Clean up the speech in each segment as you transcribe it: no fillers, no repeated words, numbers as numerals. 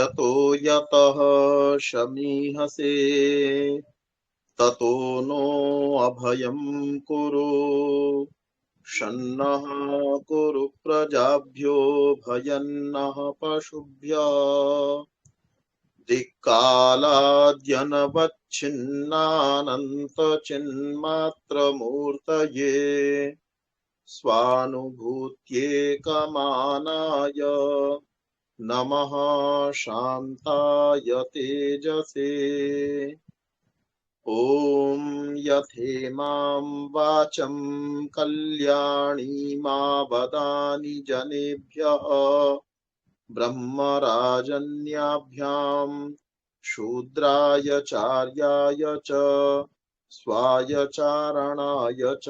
यतो यतः शमीहसे ततो नो अभयं कुरु शन्नः कुरु प्रजाभ्यो भयन्नः पशुभ्यः दिक्कालाद्यनवच्छिन्नानन्तचिन्मात्रमूर्तये स्वानुभूत्येकमानाय नमः शान्ताय तेजसे ॐ यथेमां वाचं कल्याणीमावदानि जनेभ्यः ब्रह्मराजन्याभ्यां शूद्राय चार्याय च स्वायचारणाय च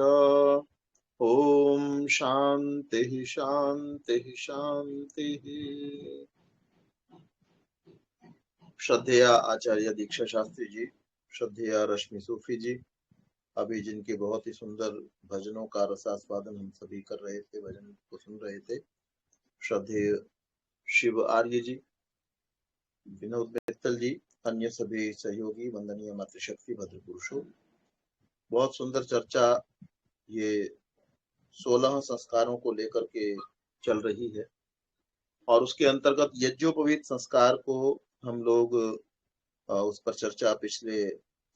ओम शांति शांति शांति। श्रद्धेय आचार्य दीक्षा शास्त्री जी, श्रद्धेय रश्मि सूफी जी, अभी जिनके बहुत ही सुंदर भजनों का रसास्वादन हम सभी कर रहे थे, भजन को सुन रहे थे, श्रद्धेय शिव आर्य जी, विनोद मित्तल जी, अन्य सभी सहयोगी, वंदनीय मातृशक्ति भद्र पुरुषों, बहुत सुंदर चर्चा ये 16 संस्कारों को लेकर के चल रही है और उसके अंतर्गत यज्ञोपवीत संस्कार को हम लोग उस पर चर्चा पिछले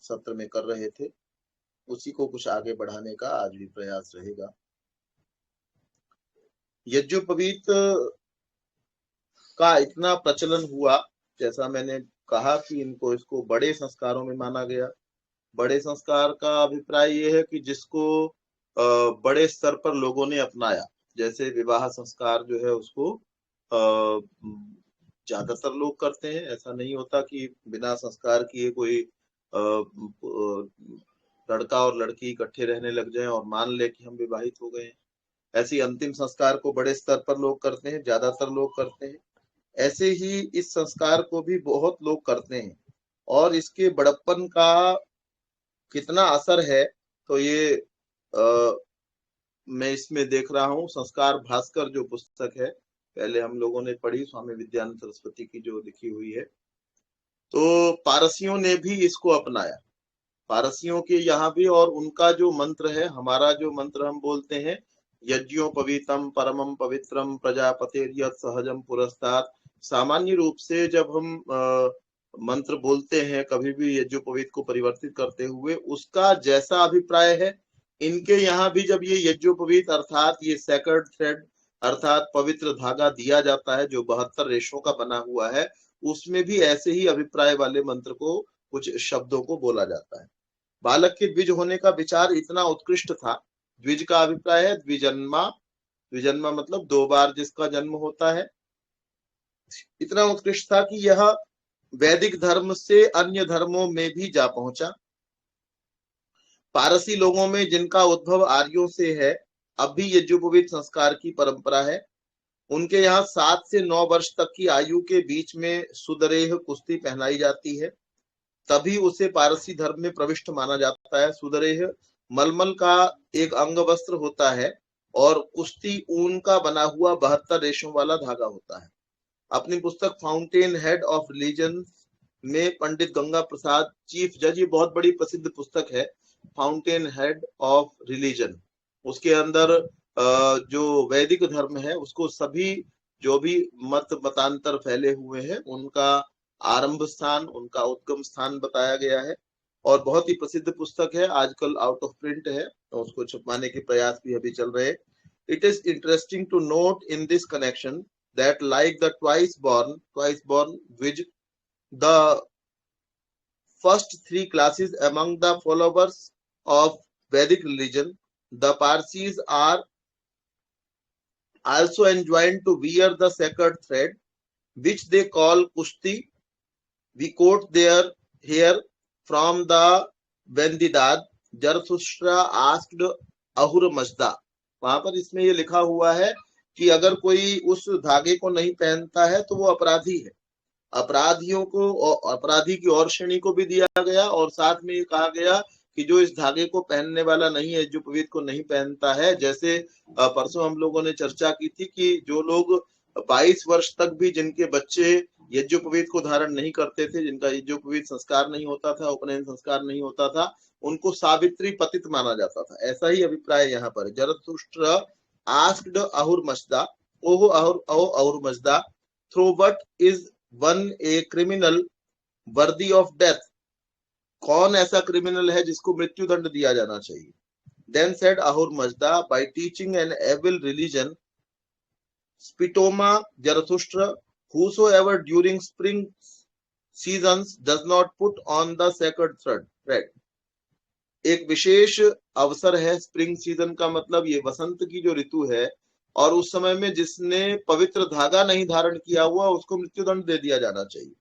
सत्र में कर रहे थे, उसी को कुछ आगे बढ़ाने का आज भी प्रयास रहेगा। यज्ञोपवीत का इतना प्रचलन हुआ, जैसा मैंने कहा कि इसको बड़े संस्कारों में माना गया। बड़े संस्कार का अभिप्राय ये है कि जिसको बड़े स्तर पर लोगों ने अपनाया, जैसे विवाह संस्कार जो है उसको ज्यादातर लोग करते हैं। ऐसा नहीं होता कि बिना संस्कार किए कोई लड़का और लड़की इकट्ठे रहने लग जाएं और मान ले कि हम विवाहित हो गए। ऐसी अंतिम संस्कार को बड़े स्तर पर लोग करते हैं, ज्यादातर लोग करते हैं। ऐसे ही इस संस्कार को भी बहुत लोग करते हैं और इसके बड़प्पन का कितना असर है तो ये मैं इसमें देख रहा हूँ। संस्कार भास्कर जो पुस्तक है, पहले हम लोगों ने पढ़ी, स्वामी विद्यानंद सरस्वती की जो लिखी हुई है, तो पारसियों ने भी इसको अपनाया। पारसियों के यहाँ भी, और उनका जो मंत्र है, हमारा जो मंत्र हम बोलते हैं, यज्ञोपवीतम परमम पवित्रम प्रजापतेर्यत् सहजम पुरस्तात्। सामान्य रूप से जब हम मंत्र बोलते हैं कभी भी यज्ञोपवीत को परिवर्तित करते हुए, उसका जैसा अभिप्राय है इनके यहाँ भी जब ये यज्ञोपवीत अर्थात ये सेक्रेड थ्रेड अर्थात पवित्र धागा दिया जाता है जो 72 रेशों का बना हुआ है, उसमें भी ऐसे ही अभिप्राय वाले मंत्र को, कुछ शब्दों को बोला जाता है। बालक के द्विज होने का विचार इतना उत्कृष्ट था। द्विज का अभिप्राय है द्विजन्मा, द्विजन्मा मतलब 2 बार जिसका जन्म होता है। इतना उत्कृष्ट था कि यह वैदिक धर्म से अन्य धर्मों में भी जा पहुंचा। पारसी लोगों में जिनका उद्भव आर्यों से है, अब भी यज्ञोपवीत संस्कार की परंपरा है। उनके यहाँ 7 से 9 वर्ष तक की आयु के बीच में सुदरेह कुश्ती पहनाई जाती है, तभी उसे पारसी धर्म में प्रविष्ट माना जाता है। सुदरेह मलमल का एक अंग वस्त्र होता है और कुश्ती ऊन का बना हुआ 72 रेशों वाला धागा होता है। अपनी पुस्तक फाउंटेन हेड ऑफ रिलीजन में पंडित गंगा प्रसाद चीफ जज, ये बहुत बड़ी प्रसिद्ध पुस्तक है, फाउंटेन हेड ऑफ रिलीजन, उसके अंदर जो वैदिक धर्म है उसको सभी जो भी मतांतर फैले हुए हैं उनका आरंभ स्थान, उनका उद्गम स्थान बताया गया है और बहुत ही प्रसिद्ध पुस्तक है। आजकल आउट ऑफ प्रिंट है तो उसको छपवाने के प्रयास भी अभी चल रहे हैं। It is interesting to note in this connection that like the twice born Dvij, the first 3 classes among the followers of Vedic religion, the Parsis are also enjoined to wear the sacred thread which they call kushti. We quote there here from the Vendidad, Zarathustra asked Ahura Mazda, वहां पर इसमें ये लिखा हुआ है कि अगर कोई उस धागे को नहीं पहनता है तो वो अपराधी है। अपराधियों को, अपराधी की और श्रेणी को भी दिया गया और साथ में ये कहा गया कि जो इस धागे को पहनने वाला नहीं है, जो पवित्र को नहीं पहनता है, जैसे परसों हम लोगों ने चर्चा की थी कि जो लोग 22 वर्ष तक भी जिनके बच्चे यज्ञोपवीत को धारण नहीं करते थे, जिनका यज्ञोपवीत संस्कार नहीं होता था, उपनयन संस्कार नहीं होता था, उनको सावित्री पतित माना जाता था। ऐसा ही अभिप्राय यहाँ पर। Zarathustra asked Ahura Mazda, oh Ahura Mazda, through what is one a criminal worthy of death, कौन ऐसा क्रिमिनल है जिसको मृत्यु दंड दिया जाना चाहिए? Then said Ahurmazda, by teaching an evil religion, Spitoma Zarathustra, whosoever during spring seasons does not put on the sacred thread. एक विशेष अवसर है स्प्रिंग सीजन का, मतलब ये वसंत की जो ऋतु है, और उस समय में जिसने पवित्र धागा नहीं धारण किया हुआ उसको मृत्युदंड दे दिया जाना चाहिए।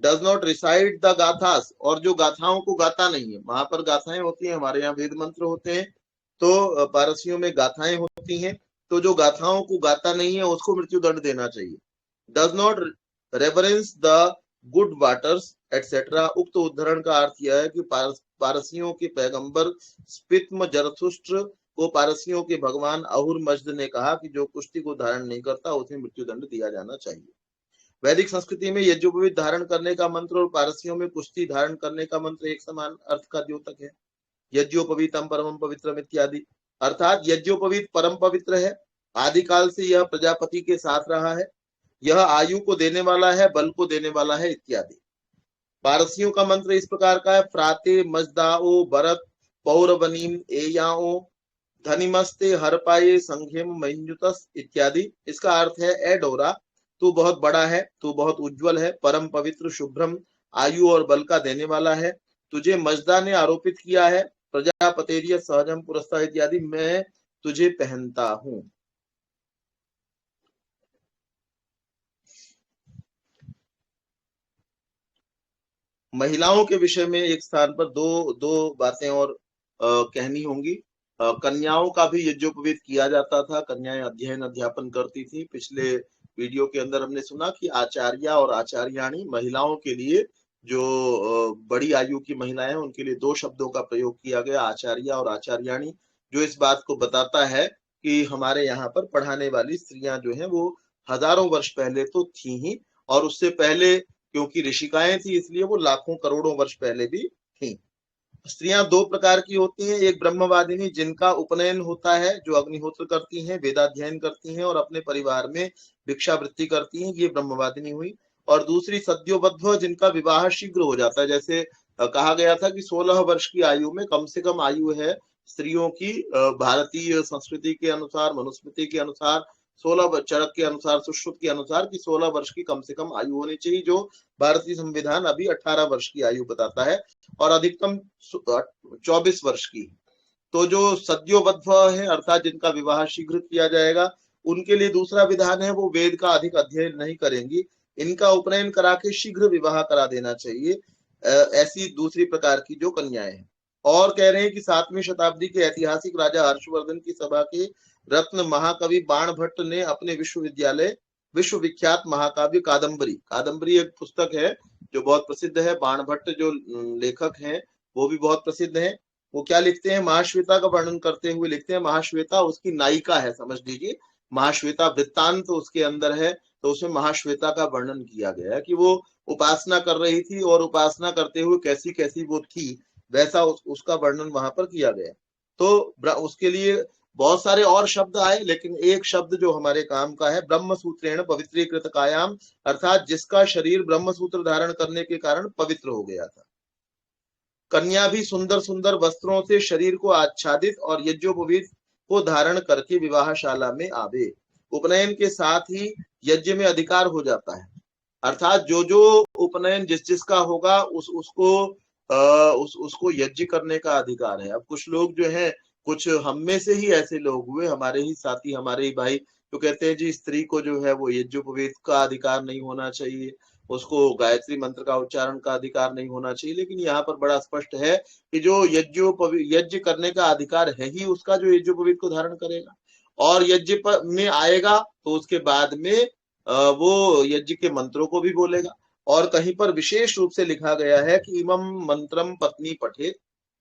डज नॉट रिसाइड द गाथास, और जो गाथाओं को गाता नहीं है, वहां पर गाथाएं होती हैं, हमारे यहाँ वेद मंत्र होते हैं, तो पारसियों में गाथाएं होती हैं, तो जो गाथाओं को गाता नहीं है उसको मृत्युदंड देना चाहिए। Does not reverence the good waters etcetera. उक्त उद्धरण का अर्थ यह है कि पारसियों के पैगंबर स्पित्म जरथुष्ट्र को पारसियों के भगवान अहुरमज़द ने कहा कि जो कुश्ती को धारण नहीं करता उसे मृत्युदंड दिया जाना चाहिए। वैदिक संस्कृति में यज्ञोपवीत धारण करने का मंत्र और पारसियों में कुश्ती धारण करने का मंत्र एक समान अर्थ का द्योतक है। यज्ञोपवीतम परमं पवित्रम इत्यादि, अर्थात यज्ञोपवीत परम पवित्र है, आदिकाल से यह प्रजापति के साथ रहा है, यह आयु को देने वाला है, बल को देने वाला है इत्यादि। पारसियों का मंत्र इस प्रकार का है, फ्राते मजदाओ भरत पौरवनीम एयाओ धनिमस्ते हरपाये संघेम मंजुतस इत्यादि। इसका अर्थ है, ए डोरा, तू बहुत बड़ा है, तू बहुत उज्जवल है, परम पवित्र, शुभ्रम, आयु और बल का देने वाला है, तुझे मजदा ने आरोपित किया है, प्रजापतेर्य सहजम पुरस्ता इत्यादि, मैं तुझे पहनता हूं। महिलाओं के विषय में एक स्थान पर दो बातें और कहनी होंगी। कन्याओं का भी यज्ञोपवीत किया जाता था, कन्याएं अध्ययन अध्यापन करती थी। पिछले वीडियो के अंदर हमने सुना कि आचार्या और आचार्याणी, महिलाओं के लिए जो बड़ी आयु की महिलाएं हैं उनके लिए दो शब्दों का प्रयोग किया गया, आचार्या और आचार्याणी, जो इस बात को बताता है कि हमारे यहाँ पर पढ़ाने वाली स्त्रियां जो हैं वो हजारों वर्ष पहले तो थी ही, और उससे पहले क्योंकि ऋषिकाएं थी इसलिए वो लाखों करोड़ों वर्ष पहले भी थी। स्त्रियां दो प्रकार की होती हैं, एक ब्रह्मवादिनी जिनका उपनयन होता है, जो अग्निहोत्र करती हैं, वेदाध्ययन करती हैं और अपने परिवार में भिक्षावृत्ति करती हैं, ये ब्रह्मवादिनी हुई। और दूसरी सद्योवध्व, जिनका विवाह शीघ्र हो जाता है। जैसे कहा गया था कि 16 वर्ष की आयु में कम से कम आयु है स्त्रियों की, भारतीय संस्कृति के अनुसार, मनुस्मृति के अनुसार 16, चरक के अनुसार, सुश्रुत के अनुसार कि 16 वर्ष की कम से कम आयु होनी चाहिए, जो भारतीय संविधान अभी 18 वर्ष की आयु बताता है, और अधिकतम 24 वर्ष की। तो जो सद्योवध्व है, अर्थात जिनका विवाह शीघ्र किया जाएगा, उनके लिए दूसरा विधान है, वो वेद का अधिक अध्ययन नहीं करेंगी, इनका उपनयन करा के शीघ्र विवाह करा देना चाहिए। ऐसी दूसरी प्रकार की जो कन्याएं हैं। और कह रहे हैं कि 7वीं शताब्दी के ऐतिहासिक राजा हर्षवर्धन की सभा के रत्न महाकवि बाणभट्ट ने अपने विश्वविद्यालय विश्वविख्यात महाकाव्य कादम्बरी एक पुस्तक है जो बहुत प्रसिद्ध है। बाणभट्ट जो लेखक हैं वो भी बहुत प्रसिद्ध हैं। वो क्या लिखते हैं, महाश्वेता का वर्णन करते हुए लिखते हैं, महाश्वेता उसकी नायिका है, समझ लीजिए, महाश्वेता वृत्तांत उसके अंदर है, तो उसमें महाश्वेता का वर्णन किया गया है कि वो उपासना कर रही थी और उपासना करते हुए कैसी कैसी वो थी, वैसा उसका वर्णन वहां पर किया गया। तो उसके लिए बहुत सारे और शब्द आए, लेकिन एक शब्द जो हमारे काम का है, ब्रह्मसूत्रेण पवित्रीकृत कायाम, अर्थात जिसका शरीर ब्रह्मसूत्र धारण करने के कारण पवित्र हो गया था। कन्या भी सुंदर सुंदर वस्त्रों से शरीर को आच्छादित और यज्ञोपवीत को धारण करके विवाहशाला में आवे। उपनयन के साथ ही यज्ञ में अधिकार हो जाता है, अर्थात जो जो उपनयन जिसका होगा उसको यज्ञ करने का अधिकार है। अब कुछ लोग जो है, कुछ हम में से ही ऐसे लोग हुए, हमारे ही साथी, हमारे ही भाई, तो कहते हैं जी स्त्री को जो है वो यज्ञोपवीत का अधिकार नहीं होना चाहिए, उसको गायत्री मंत्र का उच्चारण का अधिकार नहीं होना चाहिए। लेकिन यहाँ पर बड़ा स्पष्ट है कि जो यज्ञ करने का अधिकार है ही उसका, जो यज्ञोपवीत को धारण करेगा और यज्ञ में आएगा तो उसके बाद में वो यज्ञ के मंत्रों को भी बोलेगा। और कहीं पर विशेष रूप से लिखा गया है कि इमम मंत्रम पत्नी पठे,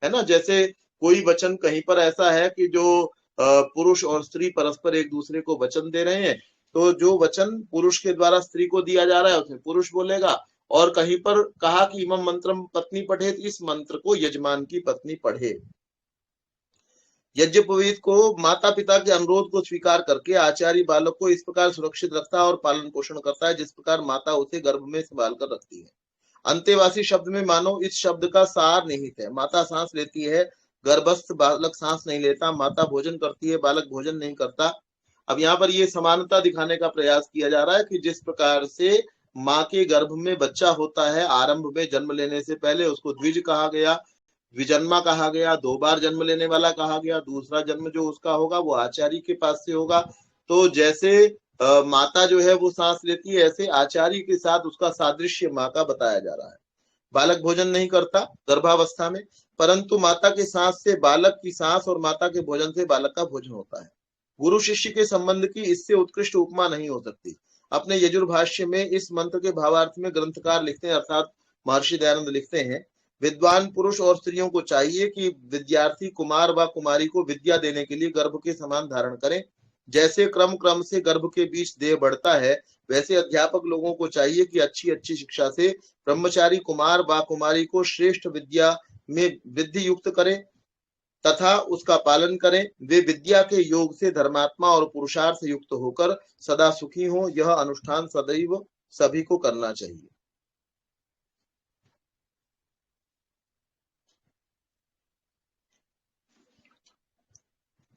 है ना। जैसे कोई वचन कहीं पर ऐसा है कि जो पुरुष और स्त्री परस्पर एक दूसरे को वचन दे रहे हैं, तो जो वचन पुरुष के द्वारा स्त्री को दिया जा रहा है उसमें पुरुष बोलेगा, और कहीं पर कहा कि इमं मंत्रम पत्नी पढ़े, तो इस मंत्र को यजमान की पत्नी पढ़े। यज्ञोपवीत को माता पिता के अनुरोध को स्वीकार करके आचार्य बालक को इस प्रकार सुरक्षित रखता है और पालन पोषण करता है जिस प्रकार माता उसे गर्भ में संभाल कर रखती है। अंतेवासी शब्द में मानो इस शब्द का सार निहित है। माता सांस लेती है, गर्भस्थ बालक सांस नहीं लेता। माता भोजन करती है, बालक भोजन नहीं करता। अब यहाँ पर ये समानता दिखाने का प्रयास किया जा रहा है कि जिस प्रकार से माँ के गर्भ में बच्चा होता है, आरंभ में जन्म लेने से पहले उसको द्विज कहा गया, द्विजन्मा कहा गया, 2 बार जन्म लेने वाला कहा गया। दूसरा जन्म जो उसका होगा वो आचार्य के पास से होगा। तो जैसे माता जो है वो सांस लेती है, ऐसे आचार्य के साथ उसका सादृश्य माँ का बताया जा रहा है। बालक भोजन नहीं करता गर्भावस्था में, परंतु माता के सांस से बालक की सांस और माता के भोजन से बालक का भोजन होता है। गुरु शिष्य के संबंध की इससे उत्कृष्ट उपमा नहीं हो सकती। अपने यजुर्भाष्य में इस मंत्र के भावार्थ में ग्रंथकार लिखते हैं, अर्थात महर्षि दयानंद लिखते हैं, विद्वान पुरुष और स्त्रियों को चाहिए कि विद्यार्थी कुमार व कुमारी को विद्या देने के लिए गर्भ के समान धारण करें। जैसे क्रम क्रम से गर्भ के बीच देह बढ़ता है, वैसे अध्यापक लोगों को चाहिए कि अच्छी अच्छी शिक्षा से ब्रह्मचारी कुमार व कुमारी को श्रेष्ठ विद्या में विद्धि युक्त करें तथा उसका पालन करें। वे विद्या के योग से धर्मात्मा और पुरुषार्थ से युक्त होकर सदा सुखी हों। यह अनुष्ठान सदैव सभी को करना चाहिए।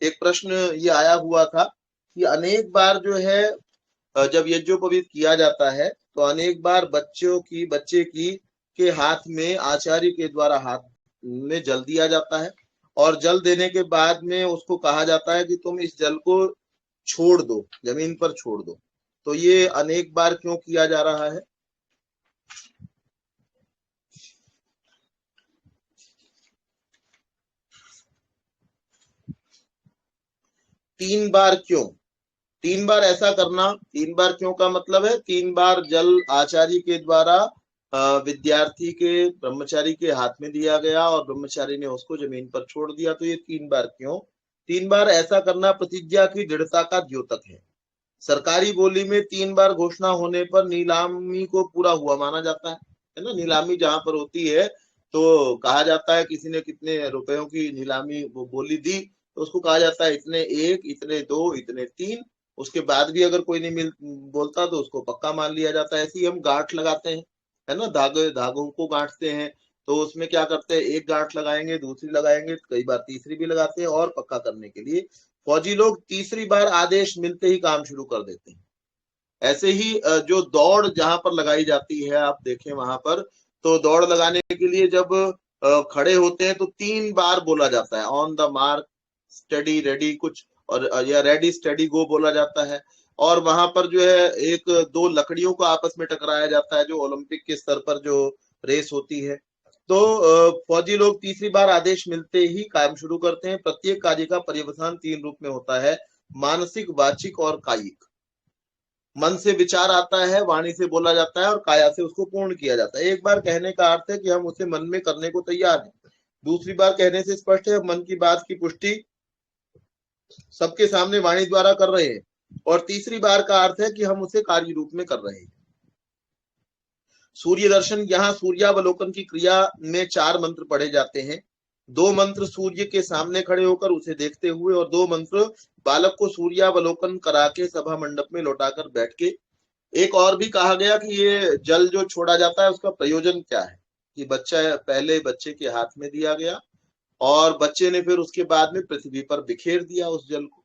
एक प्रश्न ये आया हुआ था कि अनेक बार जो है जब यज्ञोपवीत किया जाता है तो अनेक बार बच्चे की के हाथ में आचार्य के द्वारा हाथ में जल दिया जाता है, और जल देने के बाद में उसको कहा जाता है कि तुम इस जल को छोड़ दो, जमीन पर छोड़ दो। तो ये अनेक बार क्यों किया जा रहा है? तीन बार क्यों? 3 बार ऐसा करना, 3 बार क्यों का मतलब है 3 बार जल आचार्य के द्वारा विद्यार्थी के ब्रह्मचारी के हाथ में दिया गया और ब्रह्मचारी ने उसको जमीन पर छोड़ दिया। तो ये 3 बार क्यों? 3 बार ऐसा करना प्रतिज्ञा की दृढ़ता का द्योतक है। सरकारी बोली में 3 बार घोषणा होने पर नीलामी को पूरा हुआ माना जाता है ना। नीलामी जहां पर होती है तो कहा जाता है किसी ने कितने रुपयों की नीलामी वो बोली दी, तो उसको कहा जाता है इतने 1, इतने 2, इतने 3। उसके बाद भी अगर कोई नहीं बोलता तो उसको पक्का मान लिया जाता है। ऐसे ही हम गांठ लगाते हैं, है ना, धागों को गांठते हैं। तो उसमें क्या करते हैं, एक गांठ लगाएंगे, दूसरी लगाएंगे, कई बार तीसरी भी लगाते हैं, और पक्का करने के लिए फौजी लोग तीसरी बार आदेश मिलते ही काम शुरू कर देते हैं। ऐसे ही जो दौड़ जहां पर लगाई जाती है, आप देखें वहां पर, तो दौड़ लगाने के लिए जब खड़े होते हैं तो 3 बार बोला जाता है, on the mark, study, ready कुछ, और या रेडी स्टडी गो बोला जाता है। और वहां पर जो है 1-2 लकड़ियों को आपस में टकराया जाता है, जो ओलंपिक के स्तर पर जो रेस होती है। तो फौजी लोग तीसरी बार आदेश मिलते ही काम शुरू करते हैं। प्रत्येक कार्य का पर्यवसान 3 रूप में होता है, मानसिक, वाचिक और कायिक। मन से विचार आता है, वाणी से बोला जाता है, और काया से उसको पूर्ण किया जाता है। एक बार कहने का अर्थ है कि हम उसे मन में करने को तैयार हैं। दूसरी बार कहने से स्पष्ट है मन की बात की पुष्टि सबके सामने वाणी द्वारा कर रहे हैं। और तीसरी बार का अर्थ है कि हम उसे कार्य रूप में कर रहे हैं। सूर्य दर्शन, यहाँ सूर्यावलोकन की क्रिया में 4 मंत्र पढ़े जाते हैं। 2 मंत्र सूर्य के सामने खड़े होकर उसे देखते हुए, और 2 मंत्र बालक को सूर्यावलोकन करा के सभा मंडप में लौटाकर बैठ के। एक और भी कहा गया कि ये जल जो छोड़ा जाता है उसका प्रयोजन क्या है, कि पहले बच्चे के हाथ में दिया गया और बच्चे ने फिर उसके बाद में पृथ्वी पर बिखेर दिया उस जल को।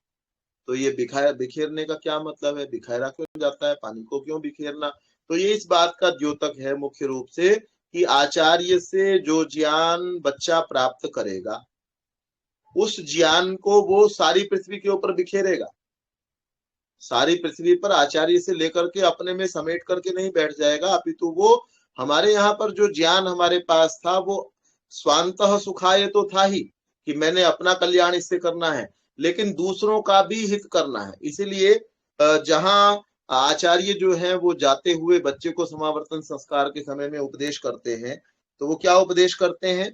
तो ये बिखेरने का क्या मतलब है, बिखेरा क्यों जाता है, पानी को क्यों बिखेरना? तो ये इस बात का द्योतक है मुख्य रूप से कि आचार्य से जो ज्ञान बच्चा प्राप्त करेगा उस ज्ञान को वो सारी पृथ्वी के ऊपर बिखेरेगा। सारी पृथ्वी पर आचार्य से लेकर के अपने में समेट करके नहीं बैठ जाएगा, अपितु वो हमारे यहाँ पर जो ज्ञान हमारे पास था वो स्वांतः सुखाय तो था ही कि मैंने अपना कल्याण इससे करना है, लेकिन दूसरों का भी हित करना है। इसीलिए जहां आचार्य जो है वो जाते हुए बच्चे को समावर्तन संस्कार के समय में उपदेश करते हैं, तो वो क्या उपदेश करते हैं?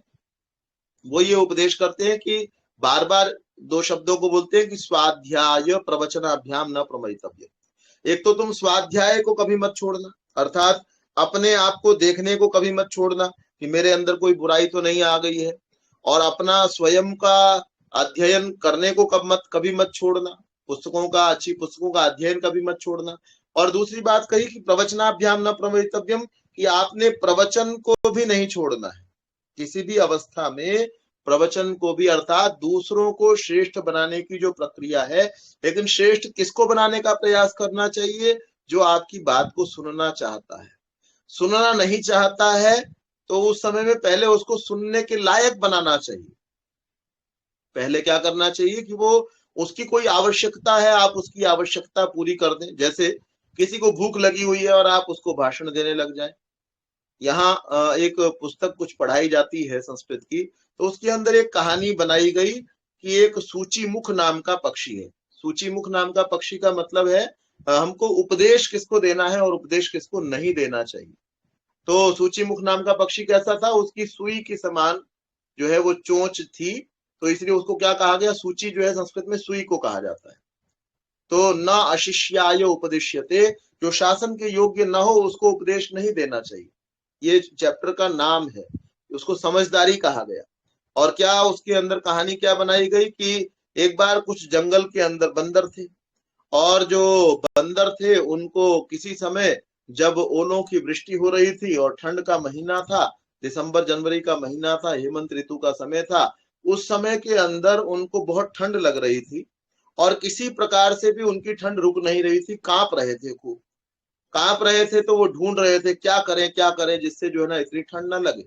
वो ये उपदेश करते हैं कि बार बार 2 शब्दों को बोलते हैं कि स्वाध्याय प्रवचनाभ्याम न प्रमरितव्य। एक तो तुम स्वाध्याय को कभी मत छोड़ना, अर्थात अपने आप को देखने को कभी मत छोड़ना कि मेरे अंदर कोई बुराई तो नहीं आ गई है, और अपना स्वयं का अध्ययन करने को कभी मत छोड़ना, पुस्तकों का, अच्छी पुस्तकों का अध्ययन कभी मत छोड़ना। और दूसरी बात कही कि प्रवचनाभ्याम न प्रवक्तव्यम, कि आपने प्रवचन को भी नहीं छोड़ना है किसी भी अवस्था में, प्रवचन को भी, अर्थात दूसरों को श्रेष्ठ बनाने की जो प्रक्रिया है, लेकिन श्रेष्ठ किसको बनाने का प्रयास करना चाहिए? जो आपकी बात को सुनना चाहता है। सुनना नहीं चाहता है तो उस समय में पहले उसको सुनने के लायक बनाना चाहिए। पहले क्या करना चाहिए कि वो, उसकी कोई आवश्यकता है, आप उसकी आवश्यकता पूरी कर दें। जैसे किसी को भूख लगी हुई है और आप उसको भाषण देने लग जाएं। यहाँ एक पुस्तक कुछ पढ़ाई जाती है संस्कृत की, तो उसके अंदर एक कहानी बनाई गई कि एक सूचीमुख नाम का पक्षी है। सूचीमुख नाम का पक्षी का मतलब है हमको उपदेश किसको देना है और उपदेश किसको नहीं देना चाहिए। तो सूचीमुख नाम का पक्षी कैसा था? उसकी सुई की समान जो है वो चोंच थी, तो इसलिए उसको क्या कहा गया? सूची जो है संस्कृत में सुई को कहा जाता है। तो न अशिष्याय उपदिश्यते, जो शासन के योग्य न हो उसको उपदेश नहीं देना चाहिए। ये चैप्टर का नाम है, उसको समझदारी कहा गया। और क्या उसके अंदर कहानी क्या बनाई गई कि एक बार कुछ जंगल के अंदर बंदर थे, और जो बंदर थे उनको किसी समय जब ओलों की वृष्टि हो रही थी और ठंड का महीना था, दिसंबर जनवरी का महीना था, हेमंत ऋतु का समय था, उस समय के अंदर उनको बहुत ठंड लग रही थी और किसी प्रकार से भी उनकी ठंड रुक नहीं रही थी, कांप रहे थे, खूब कांप रहे थे। तो वो ढूंढ रहे थे क्या करें जिससे जो है ना इतनी ठंड ना लगे।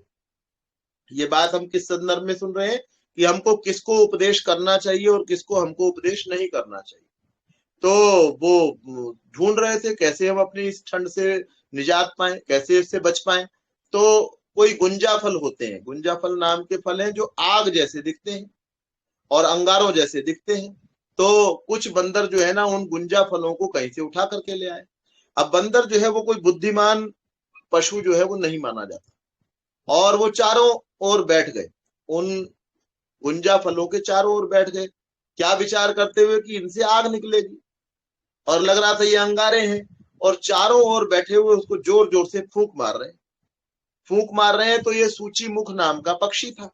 ये बात हम किस संदर्भ में सुन रहे हैं कि हमको किसको उपदेश करना चाहिए और किसको हमको उपदेश नहीं करना चाहिए। तो वो ढूंढ रहे थे कैसे हम अपनी इस ठंड से निजात पाए, कैसे इससे बच पाए। तो कोई गुंजा फल होते हैं, गुंजा फल नाम के फल हैं जो आग जैसे दिखते हैं और अंगारों जैसे दिखते हैं। तो कुछ बंदर जो है ना उन गुंजा फलों को कहीं से उठा करके ले आए। अब बंदर जो है वो कोई बुद्धिमान पशु जो है वो नहीं माना जाता, और वो चारों ओर बैठ गए, उन गुंजा फलों के चारों ओर बैठ गए, क्या विचार करते हुए कि इनसे आग निकलेगी, और लग रहा था ये अंगारे हैं, और चारों ओर बैठे हुए उसको जोर जोर से फूंक मार रहे हैं। फूंक मार रहे हैं तो ये सूचीमुख नाम का पक्षी था,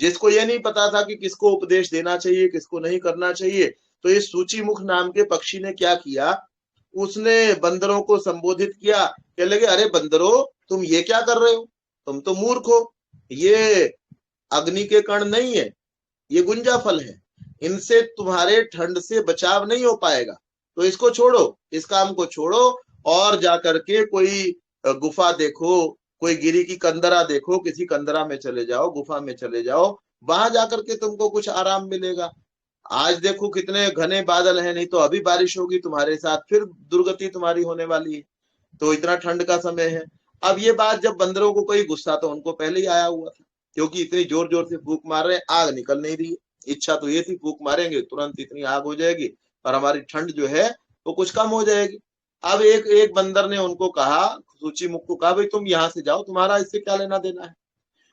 जिसको ये नहीं पता था कि किसको उपदेश देना चाहिए किसको नहीं करना चाहिए। तो ये सूचीमुख नाम के पक्षी ने क्या किया, उसने बंदरों को संबोधित किया, कहने लगे अरे बंदरों, तुम ये क्या कर रहे हो? तुम तो मूर्ख हो, ये अग्नि के कण नहीं है, ये गुंजा फल है, इनसे तुम्हारे ठंड से बचाव नहीं हो पाएगा, तो इसको छोड़ो, इस काम को छोड़ो और जाकर के कोई गुफा देखो, कोई गिरी की कंदरा देखो, किसी कंदरा में चले जाओ, गुफा में चले जाओ, वहां जाकर के तुमको कुछ आराम मिलेगा। आज देखो कितने घने बादल हैं, नहीं तो अभी बारिश होगी तुम्हारे साथ, फिर दुर्गति तुम्हारी होने वाली है, तो इतना ठंड का समय है। अब ये बात जब बंदरों को कोई गुस्सा तो उनको पहले ही आया हुआ था, क्योंकि इतनी जोर जोर से फूंक मार रहे हैं, आग निकल नहीं रही है। इच्छा तो ये थी फूंक मारेंगे तुरंत इतनी आग हो जाएगी और हमारी ठंड जो है वो कुछ कम हो जाएगी। अब एक एक बंदर ने उनको कहा, सूची मुख को कहा, भाई तुम यहाँ से जाओ, तुम्हारा इससे क्या लेना देना है।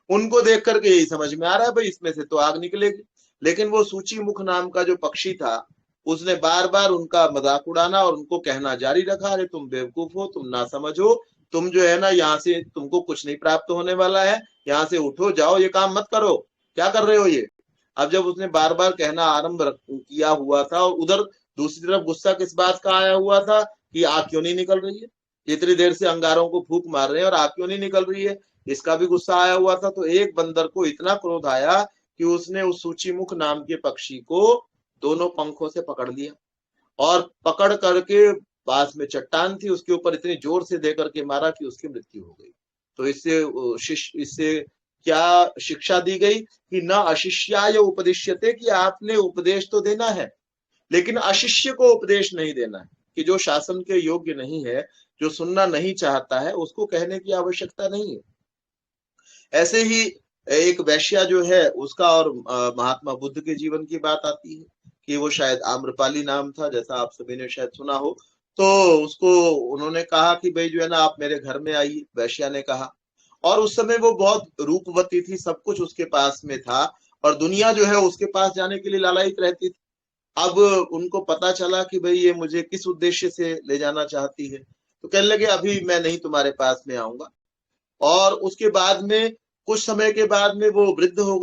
उनको देख करके यही समझ में आ रहा है भाई इसमें से तो आग निकलेगी। लेकिन वो सूची मुख नाम का जो पक्षी था उसने बार बार उनका मजाक उड़ाना और उनको कहना जारी रखा, अरे तुम बेवकूफ हो, तुम ना समझो, तुम जो है ना यहाँ से तुमको कुछ नहीं प्राप्त होने वाला है, यहाँ से उठो जाओ, ये काम मत करो, क्या कर रहे हो ये। अब जब उसने बार बार कहना आरंभ किया हुआ था, और उधर दूसरी तरफ गुस्सा किस बात का आया हुआ था कि आग क्यों नहीं निकल रही है, इतनी देर से अंगारों को फूंक मार रहे हैं और आग क्यों नहीं निकल रही है, इसका भी गुस्सा आया हुआ था। तो एक बंदर को इतना क्रोध आया कि उसने उस सूचीमुख नाम के पक्षी को दोनों पंखों से पकड़ लिया और पकड़ करके पास में चट्टान थी उसके ऊपर इतनी जोर से दे करके मारा कि उसकी मृत्यु हो गई। तो इससे क्या शिक्षा दी गई कि न अशिष्याय उपदिश्यते, कि आपने उपदेश तो देना है लेकिन अशिष्य को उपदेश नहीं देना है, कि जो शासन के योग्य नहीं है, जो सुनना नहीं चाहता है, उसको कहने की आवश्यकता नहीं है। ऐसे ही एक वैश्या जो है उसका और महात्मा बुद्ध के जीवन की बात आती है कि वो शायद आम्रपाली नाम था, जैसा आप सभी ने शायद सुना हो। तो उसको उन्होंने कहा कि भाई जो है ना आप मेरे घर में आइए, वैश्या ने कहा। और उस समय वो बहुत रूपवती थी, सब कुछ उसके पास में था और दुनिया जो है उसके पास जाने के लिए लालायित रहती थी। अब उनको पता चला कि भाई ये मुझे किस उद्देश्य से ले जाना चाहती है, तो कहने लगे अभी मैं नहीं तुम्हारे पास में आऊंगा। और उसके बाद में कुछ समय के बाद में वो वृद्धा हो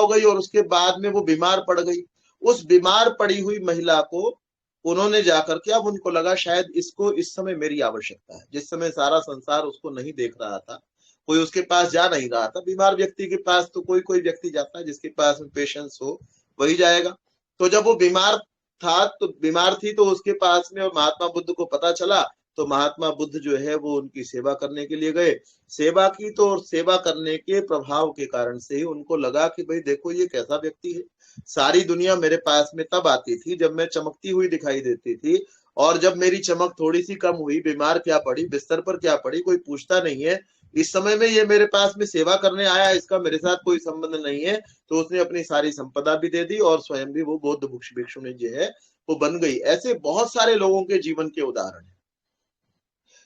गई और उसके बाद में वो बीमार पड़ गई। उस बीमार पड़ी हुई महिला को उन्होंने जाकर के, अब उनको लगा शायद इसको इस समय मेरी आवश्यकता है। जिस समय सारा संसार उसको नहीं देख रहा था, कोई उसके पास जा नहीं रहा था। बीमार व्यक्ति के पास तो कोई कोई व्यक्ति जाता है, जिसके पास में पेशेंस हो वही जाएगा। तो जब वो बीमार थी तो उसके पास में, और महात्मा बुद्ध को पता चला, तो महात्मा बुद्ध जो है वो उनकी सेवा करने के लिए गए। सेवा की तो, और सेवा करने के प्रभाव के कारण से ही उनको लगा कि भाई देखो ये कैसा व्यक्ति है। सारी दुनिया मेरे पास में तब आती थी जब मैं चमकती हुई दिखाई देती थी, और जब मेरी चमक थोड़ी सी कम हुई, बीमार क्या पड़ी, बिस्तर पर क्या पड़ी, कोई पूछता नहीं है। इस समय में ये मेरे पास में सेवा करने आया, इसका मेरे साथ कोई संबंध नहीं है। तो उसने अपनी सारी संपदा भी दे दी और स्वयं भी वो बौद्ध भिक्षुणी जो है वो बन गई। ऐसे बहुत सारे लोगों के जीवन के उदाहरण है।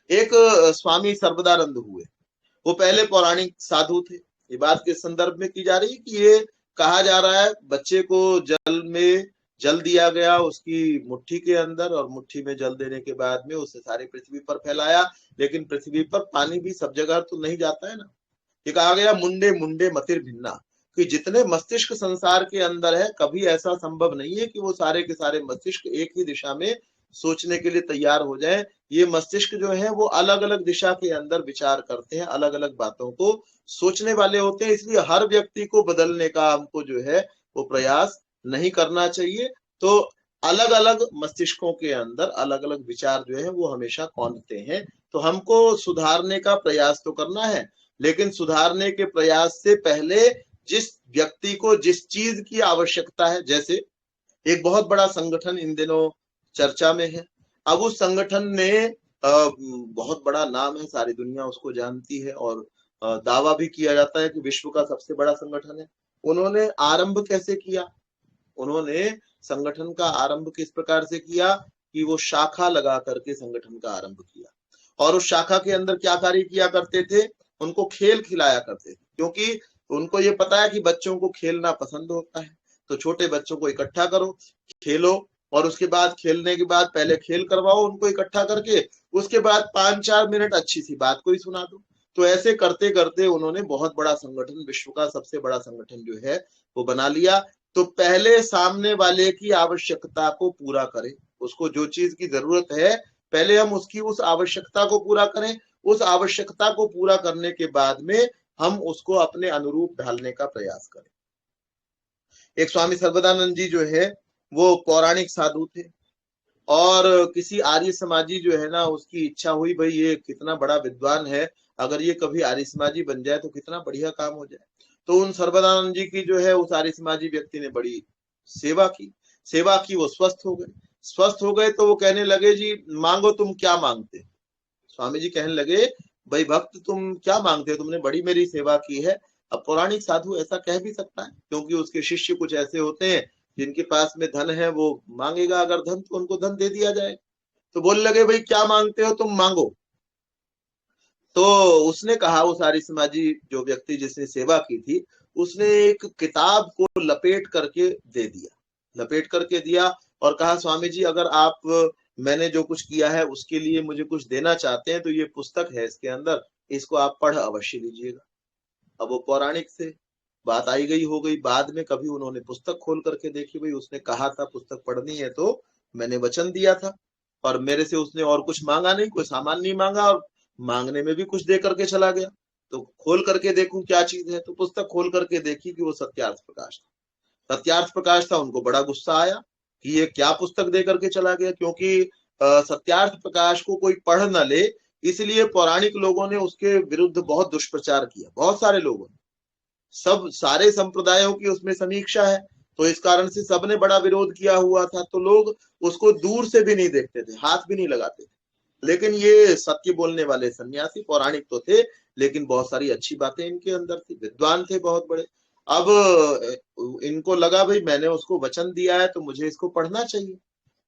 एक स्वामी सर्वदानंद हुए, वो पहले पौराणिक साधु थे। ये बात के संदर्भ में की जा रही है कि ये कहा जा रहा है बच्चे को जल में जल दिया गया उसकी मुट्ठी के अंदर, और मुट्ठी में जल देने के बाद में उसे सारी पृथ्वी पर फैलाया। लेकिन पृथ्वी पर पानी भी सब जगह तो नहीं जाता है ना। ये कहा गया मुंडे मुंडे मतिर भिन्ना, कि जितने मस्तिष्क संसार के अंदर है, कभी ऐसा संभव नहीं है कि वो सारे के सारे मस्तिष्क एक ही दिशा में सोचने के लिए तैयार हो जाए। ये मस्तिष्क जो है वो अलग अलग दिशा के अंदर विचार करते हैं, अलग अलग बातों को सोचने वाले होते हैं। इसलिए हर व्यक्ति को बदलने का हमको जो है वो प्रयास नहीं करना चाहिए। तो अलग अलग मस्तिष्कों के अंदर अलग अलग विचार जो है वो हमेशा कौंधते हैं। तो हमको सुधारने का प्रयास तो करना है, लेकिन सुधारने के प्रयास से पहले जिस व्यक्ति को जिस चीज की आवश्यकता है, जैसे एक बहुत बड़ा संगठन इन दिनों चर्चा में है। अब उस संगठन ने बहुत बड़ा नाम है, सारी दुनिया उसको जानती है, और दावा भी किया जाता है कि विश्व का सबसे बड़ा संगठन है। उन्होंने आरंभ कैसे किया? उन्होंने संगठन का आरंभ किस प्रकार से किया कि वो शाखा लगा करके संगठन का आरंभ किया। और उस शाखा के अंदर क्या कार्य किया करते थे? उनको खेल खिलाया करते थे, क्योंकि उनको ये पता है कि बच्चों को खेलना पसंद होता है। तो छोटे बच्चों को इकट्ठा करो, खेलो, और उसके बाद खेलने के बाद पहले खेल करवाओ उनको इकट्ठा करके, उसके बाद 5-4 मिनट अच्छी सी बात कोई सुना दो। तो ऐसे करते करते उन्होंने बहुत बड़ा संगठन, विश्व का सबसे बड़ा संगठन जो है वो बना लिया। तो पहले सामने वाले की आवश्यकता को पूरा करें, उसको जो चीज की जरूरत है पहले हम उसकी उस आवश्यकता को पूरा करें। उस आवश्यकता को पूरा करने के बाद में हम उसको अपने अनुरूप ढालने का प्रयास करें। एक स्वामी सर्वदानंद जी जो है वो पौराणिक साधु थे, और किसी आर्य समाजी जो है ना उसकी इच्छा हुई भाई ये कितना बड़ा विद्वान है, अगर ये कभी आर्य समाजी बन जाए तो कितना बढ़िया काम हो जाए। तो उन सर्वदानंद जी की जो है उस आर्य समाजी व्यक्ति ने बड़ी सेवा की, वो स्वस्थ हो गए। तो वो कहने लगे जी मांगो तुम क्या मांगते। स्वामी जी कहने लगे भाई भक्त तुम क्या मांगते हो, तुमने बड़ी मेरी सेवा की है। अब पौराणिक साधु ऐसा कह भी सकता है, क्योंकि उसके शिष्य कुछ ऐसे होते हैं जिनके पास में धन है, वो मांगेगा अगर धन तो उनको धन दे दिया जाए। तो बोलने लगे भाई क्या मांगते हो तुम, मांगो। तो उसने कहा, वो सारी समाजी जो व्यक्ति जिसने सेवा की थी, उसने एक किताब को लपेट करके दिया और कहा स्वामी जी अगर आप मैंने जो कुछ किया है उसके लिए मुझे कुछ देना चाहते हैं तो ये पुस्तक है इसके अंदर, इसको आप पढ़ अवश्य लीजिएगा। अब वो पौराणिक से बात आई गई हो गई, बाद में कभी उन्होंने पुस्तक खोल करके देखी, भाई उसने कहा था पुस्तक पढ़नी है तो मैंने वचन दिया था, और मेरे से उसने और कुछ मांगा नहीं, कोई सामान नहीं मांगा, और मांगने में भी कुछ दे करके चला गया। तो खोल करके देखूं क्या चीज है, तो पुस्तक खोल करके देखी कि वो सत्यार्थ प्रकाश था। उनको बड़ा गुस्सा आया कि ये क्या पुस्तक दे करके चला गया, क्योंकि सत्यार्थ प्रकाश को कोई पढ़ न ले, इसलिए पौराणिक लोगों ने उसके विरुद्ध बहुत दुष्प्रचार किया। बहुत सारे लोगों ने, सारे संप्रदायों की उसमें समीक्षा है, तो इस कारण से सबने बड़ा विरोध किया हुआ था। तो लोग उसको दूर से भी नहीं देखते थे, हाथ भी नहीं लगाते थे। लेकिन ये सत्य बोलने वाले सन्यासी पौराणिक तो थे, लेकिन बहुत सारी अच्छी बातें इनके अंदर थी, विद्वान थे बहुत बड़े। अब इनको लगा भाई मैंने उसको वचन दिया है तो मुझे इसको पढ़ना चाहिए।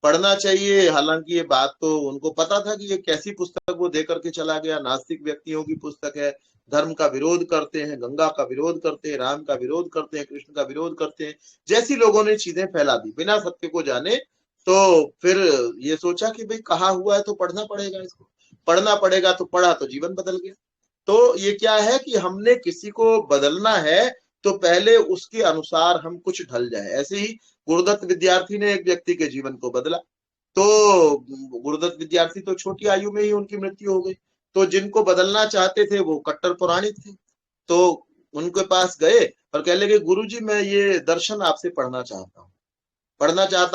पढ़ना चाहिए। हालांकि ये बात तो उनको पता था कि ये कैसी पुस्तक वो दे करके चला गया, नास्तिक व्यक्तियों की पुस्तक है, धर्म का विरोध करते हैं, गंगा का विरोध करते हैं, राम का विरोध करते हैं, कृष्ण का विरोध करते हैं, जैसी लोगों ने चीजें फैला दी बिना सत्य को जाने। तो फिर ये सोचा कि भाई कहा हुआ है तो पढ़ना पड़ेगा, इसको पढ़ना पड़ेगा, तो पढ़ा तो जीवन बदल गया। तो ये क्या है कि हमने किसी को बदलना है तो पहले उसके अनुसार हम कुछ ढल जाए। ऐसे ही गुरुदत्त विद्यार्थी ने एक व्यक्ति के जीवन को बदला। तो गुरुदत्त विद्यार्थी तो छोटी आयु में ही उनकी मृत्यु हो गई। तो जिनको बदलना चाहते थे वो कट्टर पौराणिक थे, तो उनके पास गए और कह लगे गुरु जी मैं ये दर्शन आपसे पढ़ना चाहता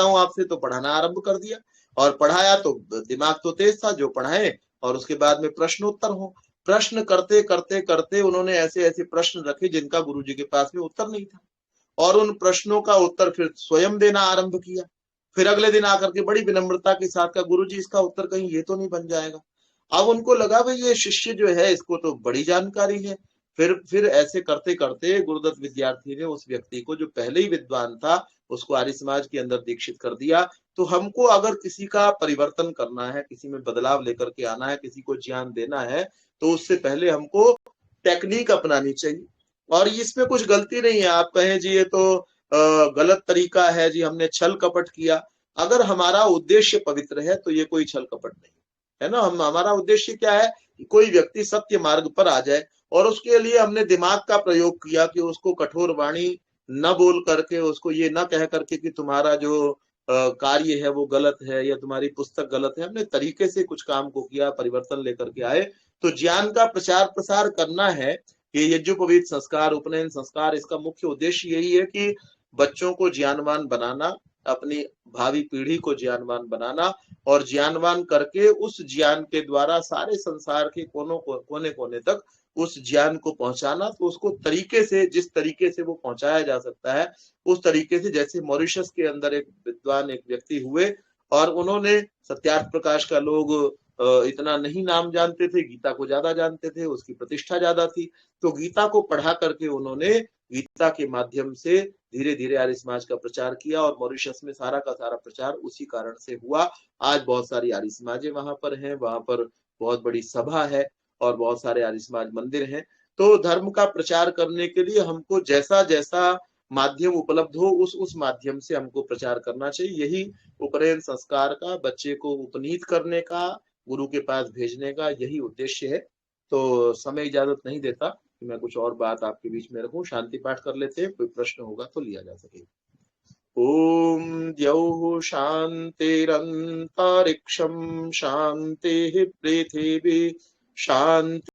हूँ आपसे। तो पढ़ाना आरंभ कर दिया और पढ़ाया तो दिमाग तो तेज था जो पढ़ाए। और उसके बाद में प्रश्नोत्तर हो, प्रश्न करते करते करते उन्होंने ऐसे ऐसे प्रश्न रखे जिनका गुरु जी के पास में उत्तर नहीं था, और उन प्रश्नों का उत्तर फिर स्वयं देना आरंभ किया। फिर अगले दिन आकर के बड़ी विनम्रता के साथ कहा गुरु जी इसका उत्तर कहीं ये तो नहीं बन जाएगा। अब उनको लगा भाई ये शिष्य जो है इसको तो बड़ी जानकारी है। फिर ऐसे करते करते गुरुदत्त विद्यार्थी ने उस व्यक्ति को जो पहले ही विद्वान था उसको आर्य समाज के अंदर दीक्षित कर दिया। तो हमको अगर किसी का परिवर्तन करना है, किसी में बदलाव लेकर के आना है, किसी को ज्ञान देना है, तो उससे पहले हमको टेक्निक अपनानी चाहिए। और इसमें कुछ गलती नहीं है। आप कहें जी ये तो गलत तरीका है जी, हमने छल कपट किया। अगर हमारा उद्देश्य पवित्र है तो ये कोई छल कपट नहीं है ना। हमारा उद्देश्य क्या है कि कोई व्यक्ति सत्य मार्ग पर आ जाए, और उसके लिए हमने दिमाग का प्रयोग किया कि उसको कठोर वाणी न बोल करके, उसको ये न कह करके कि तुम्हारा जो कार्य है वो गलत है या तुम्हारी पुस्तक गलत है। हमने तरीके से कुछ काम को किया, परिवर्तन लेकर के आए। तो ज्ञान का प्रचार प्रसार करना है। ये यज्ञोपवीत संस्कार, उपनयन संस्कार, इसका मुख्य उद्देश्य यही है कि बच्चों को ज्ञानवान बनाना, अपनी भावी पीढ़ी को ज्ञानवान बनाना, और ज्ञानवान करके उस ज्ञान के द्वारा सारे संसार के कोने कोने तक उस ज्ञान को पहुंचाना। तो उसको तरीके से, जिस तरीके से वो पहुंचाया जा सकता है उस तरीके से, जैसे मॉरिशस के अंदर एक विद्वान एक व्यक्ति हुए और उन्होंने सत्यार्थ प्रकाश का लोग इतना नहीं नाम जानते थे, गीता को ज्यादा जानते थे, उसकी प्रतिष्ठा ज्यादा थी। तो गीता को पढ़ा करके उन्होंने गीता के माध्यम से धीरे धीरे आर्य समाज का प्रचार किया, और मॉरिशस में सारा का सारा प्रचार उसी कारण से हुआ। आज बहुत सारी आर्य समाजें वहां पर हैं, वहां पर बहुत बड़ी सभा है और बहुत सारे आर्य समाज मंदिर हैं। तो धर्म का प्रचार करने के लिए हमको जैसा जैसा माध्यम उपलब्ध हो उस माध्यम से हमको प्रचार करना चाहिए। यही उपनयन संस्कार का, बच्चे को उपनीत करने का, गुरु के पास भेजने का यही उद्देश्य है। तो समय इजाजत नहीं देता कि मैं कुछ और बात आपके बीच में रखूं। शांति पाठ कर लेते हैं, कोई प्रश्न होगा तो लिया जा सके। ओम द्यौः शान्तिरन्तरिक्षं शान्तिः पृथिवी शान्ति